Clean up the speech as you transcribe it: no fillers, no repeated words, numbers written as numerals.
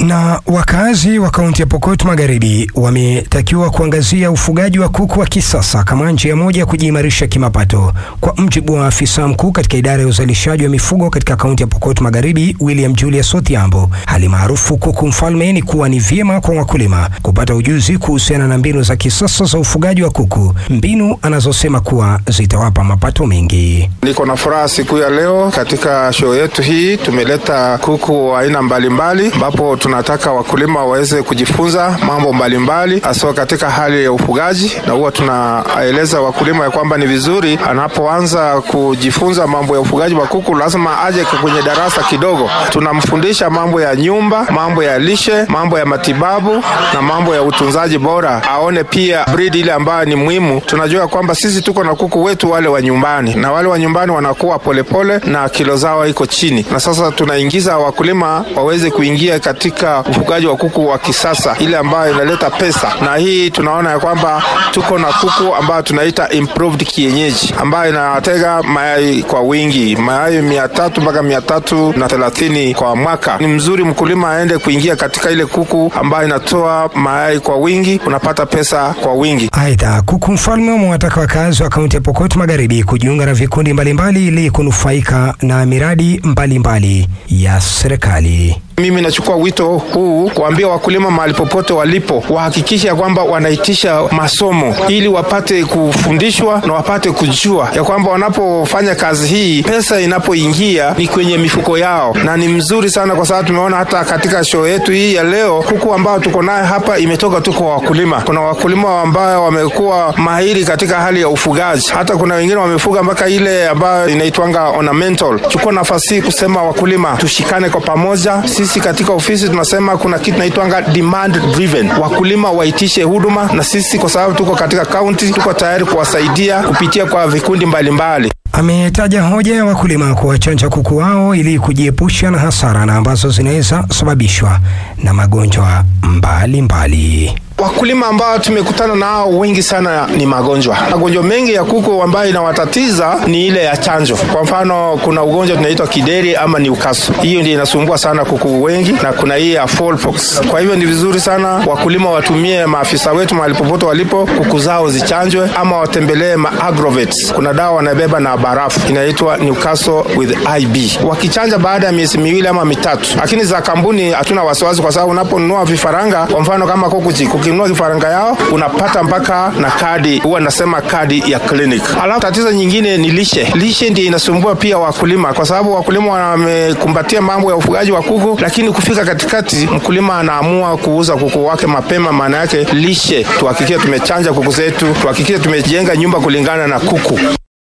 Na wakazi wa kaunti ya Pokot Magharibi wametakiwa kuangazia ufugaji wa kuku wa kisasa kama njia moja ya kujiimarisha kimapato. Kwa mjibu wa afisa mkuu katika idara ya uzalishaji wa mifugo katika kaunti ya Pokot Magharibi, William Julius Odhiambo, hali maarufu kuku mfalme, ni kuwa ni vyema kwa wakulima kupata ujuzi kuhusiana na mbinu za kisasa za ufugaji wa kuku, mbinu anazosema kuwa zitawapa mapato mengi. Niko na furaha siku ya leo katika show yetu hii. Tumeleta kuku wa aina mbalimbali ambapo tunataka wakulima waweze kujifunza mambo mbalimbali hasa katika hali ya ufugaji, na huwa tunaeleza wakulima ya kwamba ni vizuri anapoanza kujifunza mambo ya ufugaji wa kuku lazima aje kwenye darasa kidogo. Tunamfundisha mambo ya nyumba, mambo ya lishe, mambo ya matibabu na mambo ya utunzaji bora. Aone pia breed ile ambayo ni muhimu. Tunajua kwamba sisi tuko na kuku wetu wale wa nyumbani, na wale wa nyumbani wanakuwa polepole na kilo zao iko chini, na sasa tunaingiza wakulima waweze kuingia katika ufugaji wa kuku wa kisasa ile ambayo inaleta pesa. Na hii tunaona ya kwamba tuko na kuku ambayo tunaita improved kienyeji ambayo inatega mayai kwa wingi, mayai 300 mpaka 330 kwa mwaka. Ni mzuri mkulima aende kuingia katika ile kuku ambayo inatoa mayai kwa wingi, unapata pesa kwa wingi. Aidha, kuku mfalme umewataka wakazi wa kaunti ya Pokot Magharibi kujiunga na vikundi mbalimbali ili kunufaika na miradi mbalimbali ya serikali. Mimi nachukua wito huu kuambia wakulima mahali popote walipo wahakikisha kwamba wanaitisha masomo ili wapate kufundishwa na wapate kujua ya kwamba wanapofanya kazi hii pesa inapoingia ni kwenye mifuko yao, na ni mzuri sana kwa sababu tumeona hata katika show yetu hii ya leo kuku ambao tuko naye hapa imetoka tu kwa wakulima. Kuna wakulima ambao wamekuwa mahiri katika hali ya ufugaji, hata kuna wengine wamefuga mpaka ile ambayo inaitwanga ornamental. Chukua nafasi kusema wakulima tushikane kwa pamoja. Sisi katika ofisi tunasema kuna kitu naitwanga demand driven. Wakulima waitishe huduma, na sisi kwa sababu tuko katika county tuko tayari kuwasaidia kupitia kwa vikundi mbalimbali. Ametaja hoja ya wakulima kuwachanja kuku wao ili kujiepusha na hasara na ambazo zinaweza sababishwa na magonjwa mbalimbali. Wakulima ambao tumekutana nao wengi sana ni magonjwa. Magonjwa mengi ya kuku ambayo inawatatiza ni ile ya chanjo. Kwa mfano kuna ugonjwa tunaitwa kideri ama Newcastle. Hiyo ndio inasumbua sana kuku wengi, na kuna hii ya fowlpox. Kwa hivyo ni vizuri sana wakulima watumie maafisa wetu mahali popote walipo, kuku zao zichanjwe ama watembelee Agrovets. Kuna dawa wanabeba na barafu inaitwa Newcastle with IB. Wakichanja baada ya miezi 2 ama 3. Lakini za kampuni hatuna wasiwasi kwa sababu unaponunua vifaranga, kwa mfano kama ukinunua kifaranga yao unapata mpaka na kadi, huwa nasema kadi ya clinic. Alafu tatizo nyingine ni lishe. Lishe ndiyo inasumbua pia wakulima kwa sababu wakulima wamekumbatia mambo ya ufugaji wa kuku, lakini kufika katikati mkulima anaamua kuuza kuku wake mapema. Maana yake lishe, tuhakikishe tumechanja kuku zetu, tuhakikishe tumejenga nyumba kulingana na kuku.